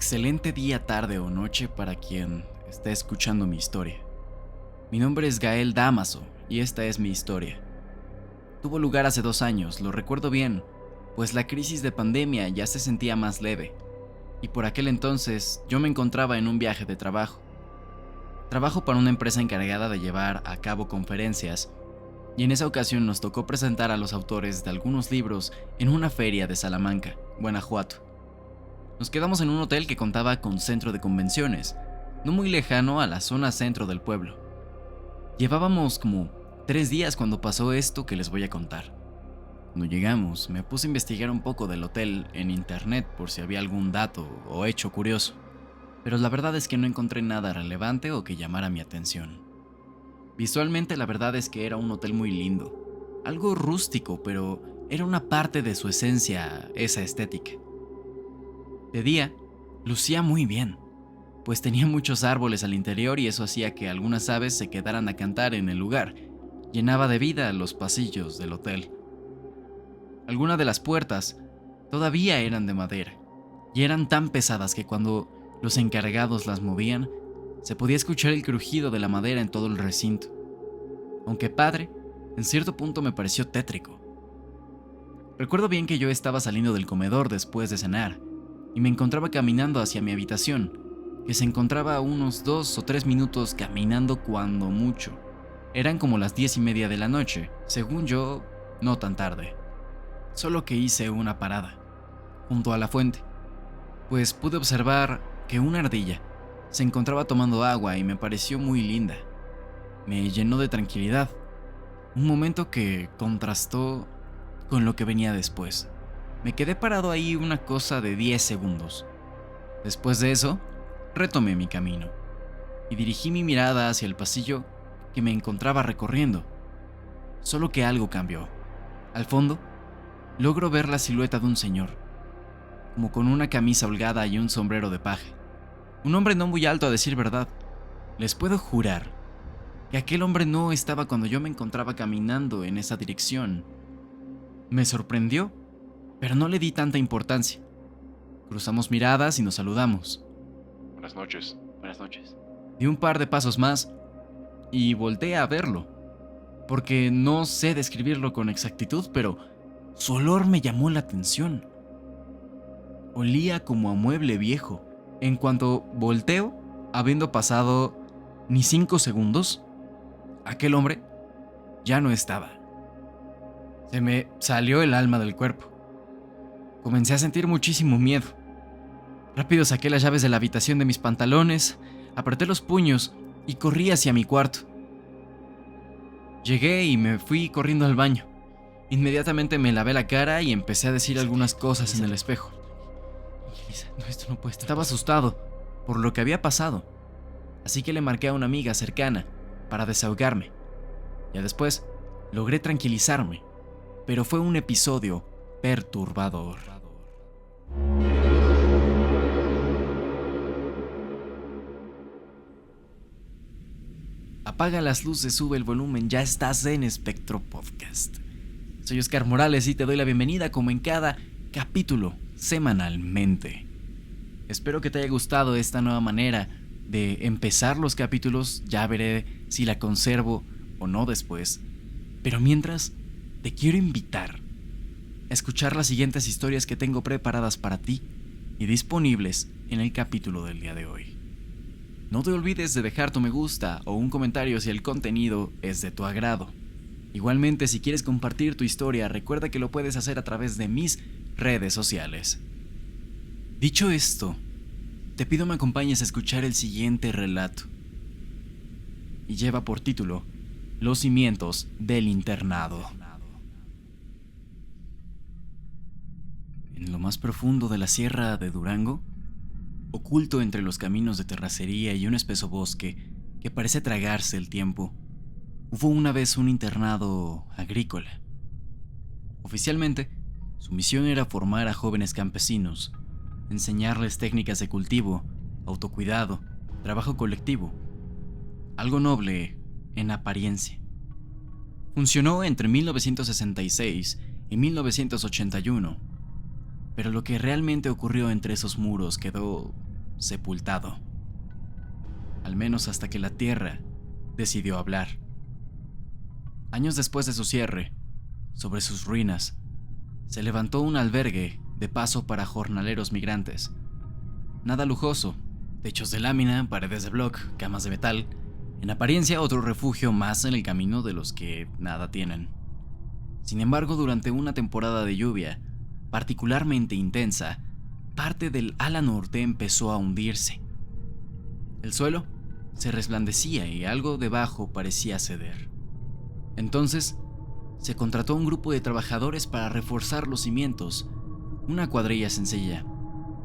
Excelente día, tarde o noche para quien esté escuchando mi historia. Mi nombre es Gael Damaso y esta es mi historia. Tuvo lugar hace 2 años, lo recuerdo bien, pues la crisis de pandemia ya se sentía más leve, y por aquel entonces yo me encontraba en un viaje de trabajo. Trabajo para una empresa encargada de llevar a cabo conferencias, y en esa ocasión nos tocó presentar a los autores de algunos libros en una feria de Salamanca, Guanajuato. Nos quedamos en un hotel que contaba con centro de convenciones, no muy lejano a la zona centro del pueblo. Llevábamos como 3 días cuando pasó esto que les voy a contar. Cuando llegamos, me puse a investigar un poco del hotel en internet por si había algún dato o hecho curioso, pero la verdad es que no encontré nada relevante o que llamara mi atención. Visualmente la verdad es que era un hotel muy lindo, algo rústico, pero era una parte de su esencia esa estética. De día, lucía muy bien, pues tenía muchos árboles al interior y eso hacía que algunas aves se quedaran a cantar en el lugar. Llenaba de vida los pasillos del hotel. Algunas de las puertas todavía eran de madera y eran tan pesadas que cuando los encargados las movían, se podía escuchar el crujido de la madera en todo el recinto. Aunque padre, en cierto punto me pareció tétrico. Recuerdo bien que yo estaba saliendo del comedor después de cenar y me encontraba caminando hacia mi habitación, que se encontraba a unos 2 o 3 minutos caminando cuando mucho. Eran como las 10:30 de la noche, según yo, no tan tarde. Solo que hice una parada, junto a la fuente, pues pude observar que una ardilla se encontraba tomando agua y me pareció muy linda. Me llenó de tranquilidad, un momento que contrastó con lo que venía después. Me quedé parado ahí una cosa de 10 segundos. Después de eso, retomé mi camino y dirigí mi mirada hacia el pasillo que me encontraba recorriendo. Solo que algo cambió. Al fondo, logro ver la silueta de un señor, como con una camisa holgada y un sombrero de paja. Un hombre no muy alto, a decir verdad. Les puedo jurar que aquel hombre no estaba cuando yo me encontraba caminando en esa dirección. Me sorprendió, pero no le di tanta importancia. Cruzamos miradas y nos saludamos. Buenas noches. Buenas noches. Di un par de pasos más y volteé a verlo, porque no sé describirlo con exactitud, pero su olor me llamó la atención. Olía como a mueble viejo. En cuanto volteo, habiendo pasado ni 5 segundos, aquel hombre ya no estaba. Se me salió el alma del cuerpo. Comencé a sentir muchísimo miedo. Rápido saqué las llaves de la habitación de mis pantalones, apreté los puños y corrí hacia mi cuarto. Llegué y me fui corriendo al baño. Inmediatamente me lavé la cara y empecé a decir algunas cosas en el espejo. No, esto no puede estar. Estaba asustado por lo que había pasado, así que le marqué a una amiga cercana para desahogarme. Ya después logré tranquilizarme, pero fue un episodio perturbador. Apaga las luces, sube el volumen, ya estás en Espectro Podcast. Soy Oscar Morales y te doy la bienvenida como en cada capítulo semanalmente. Espero que te haya gustado esta nueva manera de empezar los capítulos, ya veré si la conservo o no después. Pero mientras, te quiero invitar a escuchar las siguientes historias que tengo preparadas para ti y disponibles en el capítulo del día de hoy. No te olvides de dejar tu me gusta o un comentario si el contenido es de tu agrado. Igualmente, si quieres compartir tu historia, recuerda que lo puedes hacer a través de mis redes sociales. Dicho esto, te pido me acompañes a escuchar el siguiente relato. Y lleva por título Los cimientos del internado. En lo más profundo de la sierra de Durango, oculto entre los caminos de terracería y un espeso bosque que parece tragarse el tiempo, hubo una vez un internado agrícola. Oficialmente, su misión era formar a jóvenes campesinos, enseñarles técnicas de cultivo, autocuidado, trabajo colectivo, algo noble en apariencia. Funcionó entre 1966 y 1981, pero lo que realmente ocurrió entre esos muros quedó sepultado. Al menos hasta que la tierra decidió hablar. Años después de su cierre, sobre sus ruinas, se levantó un albergue de paso para jornaleros migrantes. Nada lujoso, techos de lámina, paredes de bloc, camas de metal. En apariencia, otro refugio más en el camino de los que nada tienen. Sin embargo, durante una temporada de lluvia particularmente intensa, parte del ala norte empezó a hundirse. El suelo se resplandecía y algo debajo parecía ceder. Entonces, se contrató a un grupo de trabajadores para reforzar los cimientos. Una cuadrilla sencilla.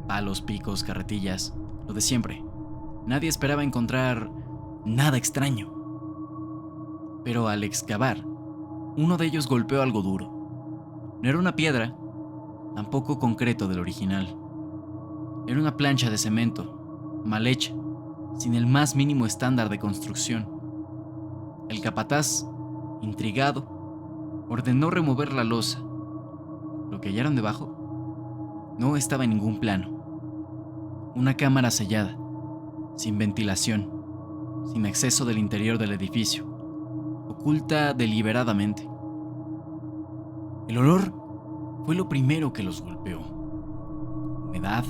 Palos, picos, carretillas, lo de siempre. Nadie esperaba encontrar nada extraño. Pero al excavar, uno de ellos golpeó algo duro. No era una piedra, tampoco concreto del original. Era una plancha de cemento, mal hecha, sin el más mínimo estándar de construcción. El capataz, intrigado, ordenó remover la losa. Lo que hallaron debajo no estaba en ningún plano. Una cámara sellada, sin ventilación, sin acceso del interior del edificio, oculta deliberadamente. El olor fue lo primero que los golpeó. Humedad,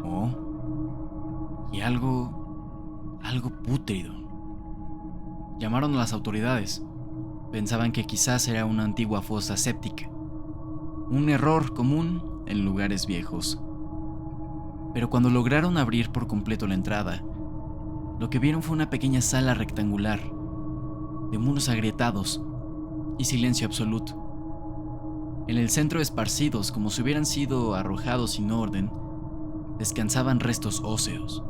moho y algo pútrido. Llamaron a las autoridades. Pensaban que quizás era una antigua fosa séptica, un error común en lugares viejos. Pero cuando lograron abrir por completo la entrada, lo que vieron fue una pequeña sala rectangular, de muros agrietados y silencio absoluto. En el centro, esparcidos como si hubieran sido arrojados sin orden, descansaban restos óseos.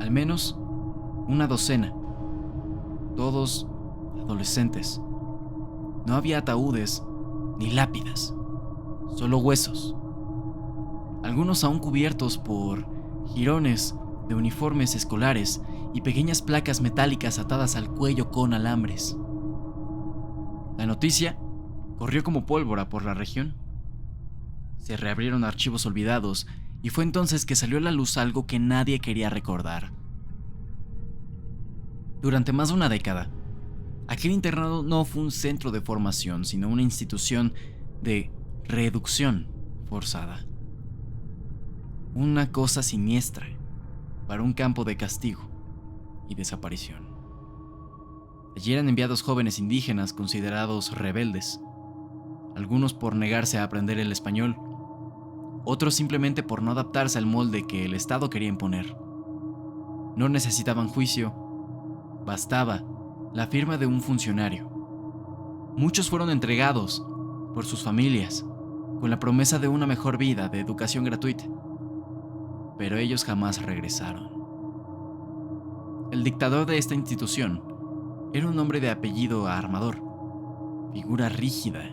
Al menos una docena, todos adolescentes. No había ataúdes ni lápidas, solo huesos. Algunos aún cubiertos por jirones de uniformes escolares y pequeñas placas metálicas atadas al cuello con alambres. La noticia corrió como pólvora por la región. Se reabrieron archivos olvidados y fue entonces que salió a la luz algo que nadie quería recordar. Durante más de una década, aquel internado no fue un centro de formación, sino una institución de reeducción forzada. Una cosa siniestra para un campo de castigo y desaparición. Allí eran enviados jóvenes indígenas considerados rebeldes, algunos por negarse a aprender el español, otros simplemente por no adaptarse al molde que el Estado quería imponer. No necesitaban juicio, bastaba la firma de un funcionario. Muchos fueron entregados por sus familias, con la promesa de una mejor vida, de educación gratuita. Pero ellos jamás regresaron. El dictador de esta institución era un hombre de apellido Armador, figura rígida,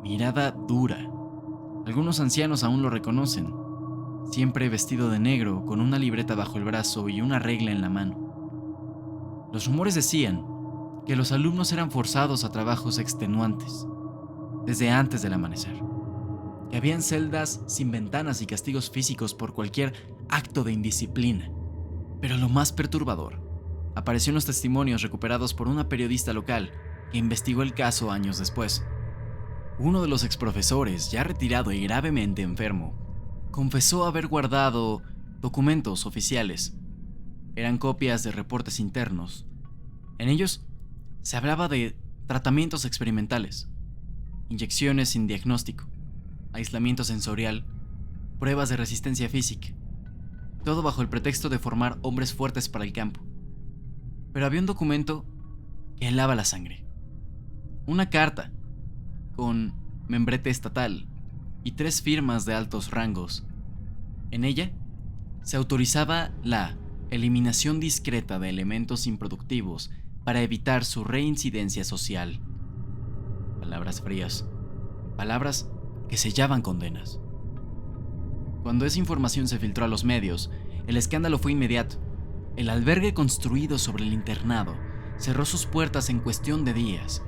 mirada dura. Algunos ancianos aún lo reconocen, siempre vestido de negro, con una libreta bajo el brazo y una regla en la mano. Los rumores decían que los alumnos eran forzados a trabajos extenuantes, desde antes del amanecer, que habían celdas sin ventanas y castigos físicos por cualquier acto de indisciplina. Pero lo más perturbador apareció en los testimonios recuperados por una periodista local que investigó el caso años después. Uno de los exprofesores, ya retirado y gravemente enfermo, confesó haber guardado documentos oficiales. Eran copias de reportes internos. En ellos se hablaba de tratamientos experimentales, inyecciones sin diagnóstico, aislamiento sensorial, pruebas de resistencia física, todo bajo el pretexto de formar hombres fuertes para el campo. Pero había un documento que helaba la sangre. Una carta con membrete estatal y 3 firmas de altos rangos. En ella se autorizaba la eliminación discreta de elementos improductivos para evitar su reincidencia social. Palabras frías, palabras que sellaban condenas. Cuando esa información se filtró a los medios, el escándalo fue inmediato. El albergue construido sobre el internado cerró sus puertas en cuestión de días.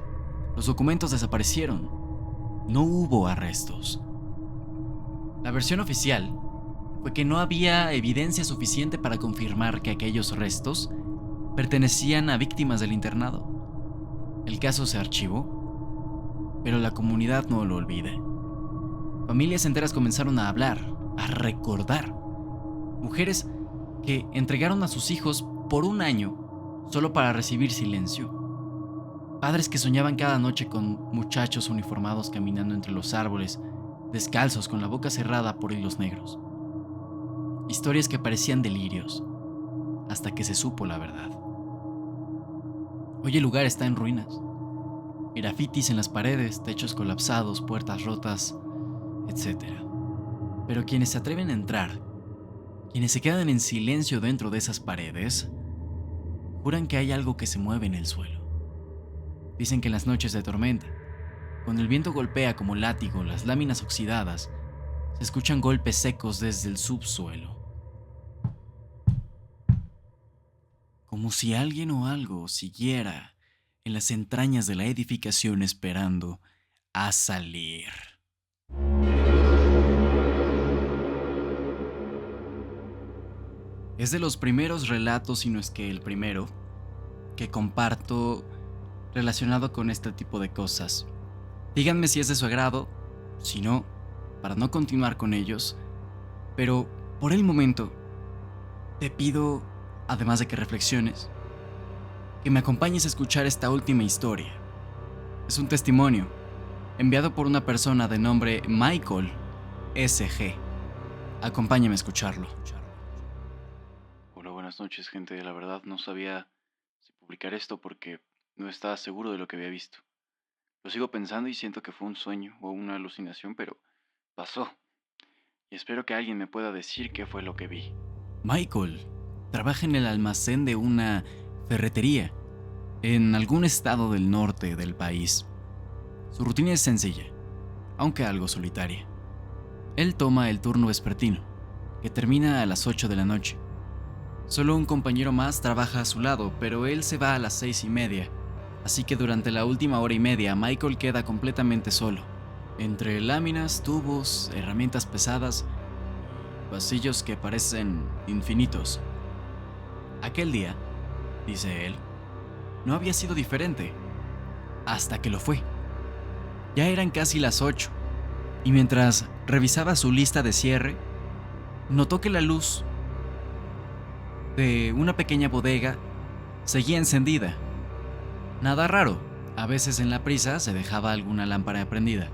Los documentos desaparecieron. No hubo arrestos. La versión oficial fue que no había evidencia suficiente para confirmar que aquellos restos pertenecían a víctimas del internado. El caso se archivó, pero la comunidad no lo olvida. Familias enteras comenzaron a hablar, a recordar. Mujeres que entregaron a sus hijos por un año solo para recibir silencio. Padres que soñaban cada noche con muchachos uniformados caminando entre los árboles, descalzos con la boca cerrada por hilos negros. Historias que parecían delirios, hasta que se supo la verdad. Hoy el lugar está en ruinas. Grafitis en las paredes, techos colapsados, puertas rotas, etc. Pero quienes se atreven a entrar, quienes se quedan en silencio dentro de esas paredes, juran que hay algo que se mueve en el suelo. Dicen que en las noches de tormenta, cuando el viento golpea como látigo las láminas oxidadas, se escuchan golpes secos desde el subsuelo. Como si alguien o algo siguiera en las entrañas de la edificación esperando a salir. Es de los primeros relatos, si no es que el primero, que comparto relacionado con este tipo de cosas. Díganme si es de su agrado, si no, para no continuar con ellos, pero por el momento te pido, además de que reflexiones, que me acompañes a escuchar esta última historia. Es un testimonio enviado por una persona de nombre Michael S.G. Acompáñame a escucharlo. Hola, buenas noches, gente. La verdad no sabía si publicar esto porque no estaba seguro de lo que había visto. Lo sigo pensando y siento que fue un sueño o una alucinación, pero pasó. Y espero que alguien me pueda decir qué fue lo que vi. Michael trabaja en el almacén de una ferretería en algún estado del norte del país. Su rutina es sencilla, aunque algo solitaria. Él toma el turno vespertino, que termina a las 8 de la noche. Solo un compañero más trabaja a su lado, pero él se va a las 6:30, así que durante la última hora y media Michael queda completamente solo, entre láminas, tubos, herramientas pesadas, pasillos que parecen infinitos. Aquel día, dice él, no había sido diferente, hasta que lo fue. Ya eran casi las 8, y mientras revisaba su lista de cierre, notó que la luz de una pequeña bodega seguía encendida. Nada raro, a veces en la prisa se dejaba alguna lámpara prendida.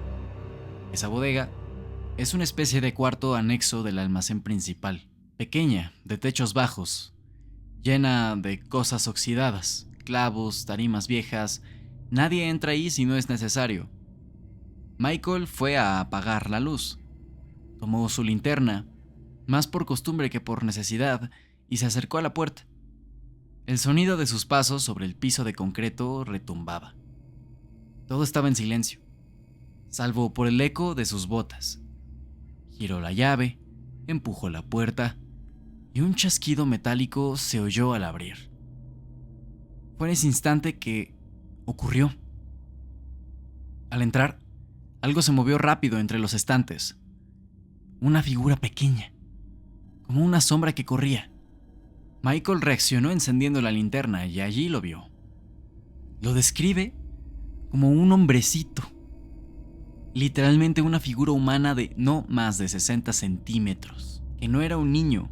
Esa bodega es una especie de cuarto anexo del almacén principal, pequeña, de techos bajos, llena de cosas oxidadas, clavos, tarimas viejas. Nadie entra ahí si no es necesario. Michael fue a apagar la luz. Tomó su linterna, más por costumbre que por necesidad, y se acercó a la puerta. El sonido de sus pasos sobre el piso de concreto retumbaba. Todo estaba en silencio, salvo por el eco de sus botas. Giró la llave, empujó la puerta, y un chasquido metálico se oyó al abrir. Fue en ese instante que ocurrió. Al entrar, algo se movió rápido entre los estantes. Una figura pequeña, como una sombra que corría. Michael reaccionó encendiendo la linterna y allí lo vio. Lo describe como un hombrecito. Literalmente una figura humana de no más de 60 centímetros, que no era un niño,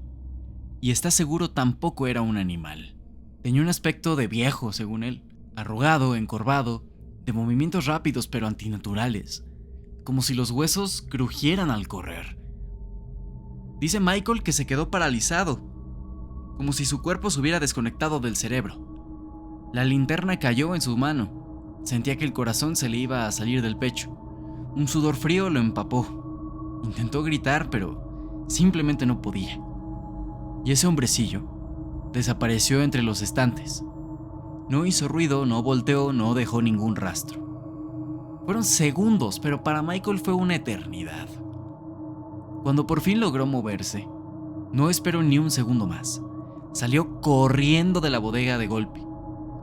y está seguro tampoco era un animal. Tenía un aspecto de viejo, según él, arrugado, encorvado, de movimientos rápidos pero antinaturales, como si los huesos crujieran al correr. Dice Michael que se quedó paralizado, como si su cuerpo se hubiera desconectado del cerebro. La linterna cayó en su mano. Sentía que el corazón se le iba a salir del pecho. Un sudor frío lo empapó. Intentó gritar, pero simplemente no podía. Y ese hombrecillo desapareció entre los estantes. No hizo ruido, no volteó, no dejó ningún rastro. Fueron segundos, pero para Michael fue una eternidad. Cuando por fin logró moverse, no esperó ni un segundo más. Salió corriendo de la bodega de golpe.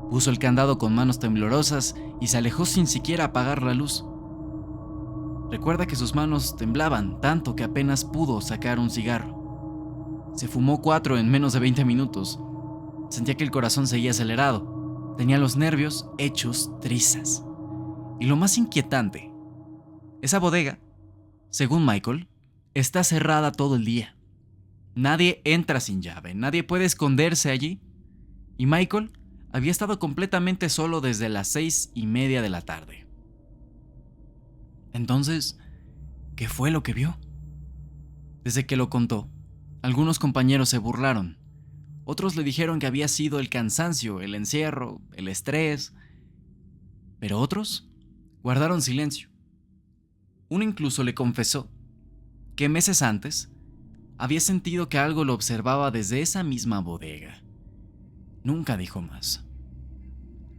Puso el candado con manos temblorosas y se alejó sin siquiera apagar la luz. Recuerda que sus manos temblaban tanto que apenas pudo sacar un cigarro. Se fumó 4 en menos de 20 minutos. Sentía que el corazón seguía acelerado. Tenía los nervios hechos trizas. Y lo más inquietante, esa bodega, según Michael, está cerrada todo el día. Nadie entra sin llave, nadie puede esconderse allí. Y Michael había estado completamente solo desde las 6:30 de la tarde. Entonces, ¿qué fue lo que vio? Desde que lo contó, algunos compañeros se burlaron. Otros le dijeron que había sido el cansancio, el encierro, el estrés. Pero otros guardaron silencio. Uno incluso le confesó que meses antes había sentido que algo lo observaba desde esa misma bodega. Nunca dijo más.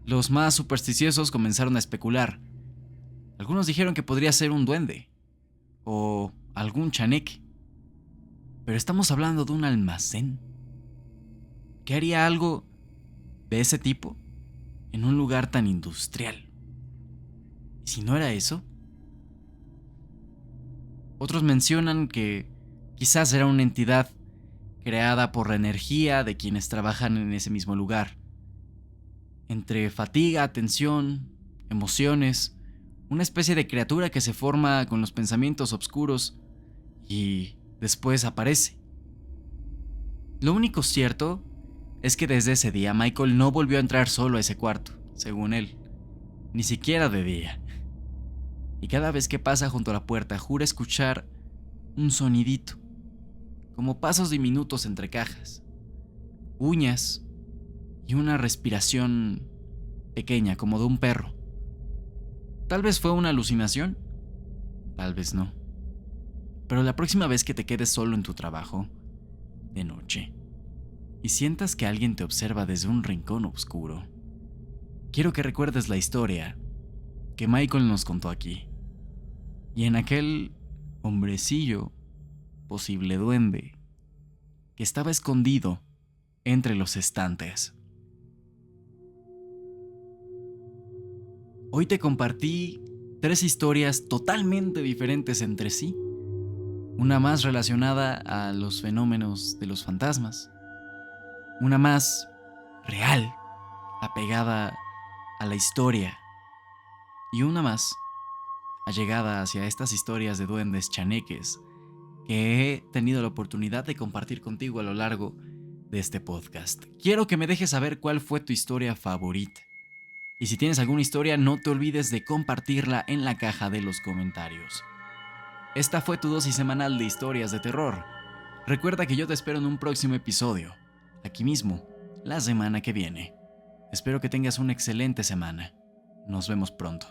Los más supersticiosos comenzaron a especular. Algunos dijeron que podría ser un duende o algún chaneque. Pero estamos hablando de un almacén. ¿Qué haría algo de ese tipo en un lugar tan industrial? ¿Y si no era eso? Otros mencionan que quizás era una entidad creada por la energía de quienes trabajan en ese mismo lugar. Entre fatiga, tensión, emociones, una especie de criatura que se forma con los pensamientos oscuros y después aparece. Lo único cierto es que desde ese día Michael no volvió a entrar solo a ese cuarto, según él, ni siquiera de día. Y cada vez que pasa junto a la puerta jura escuchar un sonidito, como pasos diminutos entre cajas, uñas y una respiración pequeña como de un perro. Tal vez fue una alucinación, tal vez no. Pero la próxima vez que te quedes solo en tu trabajo, de noche, y sientas que alguien te observa desde un rincón oscuro, quiero que recuerdes la historia que Michael nos contó aquí. Y en aquel hombrecillo, posible duende, que estaba escondido entre los estantes. Hoy te compartí 3 historias totalmente diferentes entre sí. Una más relacionada a los fenómenos de los fantasmas. Una más real, apegada a la historia. Y una más allegada hacia estas historias de duendes chaneques que he tenido la oportunidad de compartir contigo a lo largo de este podcast. Quiero que me dejes saber cuál fue tu historia favorita. Y si tienes alguna historia, no te olvides de compartirla en la caja de los comentarios. Esta fue tu dosis semanal de historias de terror. Recuerda que yo te espero en un próximo episodio, aquí mismo, la semana que viene. Espero que tengas una excelente semana. Nos vemos pronto.